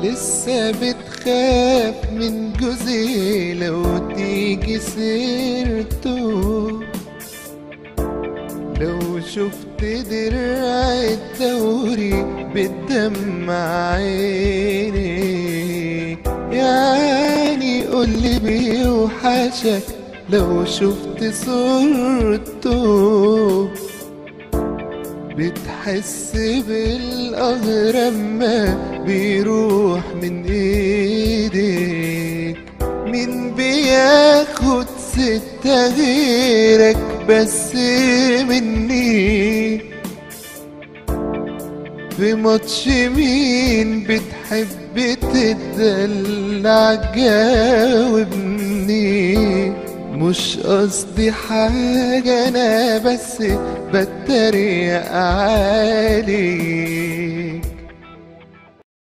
لسه بتخاف من جوزي لو تيجي سيرته، لو شفت درع الدوري بدمع عيني، يعني قولي بيوحشك لو شفت صورته، بتحس بالأغرام ما بيروح من ايديك. مين بياخد ستة غيرك بس مني؟ في ماتش مين بتحب تدلع؟ جاوبني. مش قصدي حاجة، أنا بس بتريق عليك.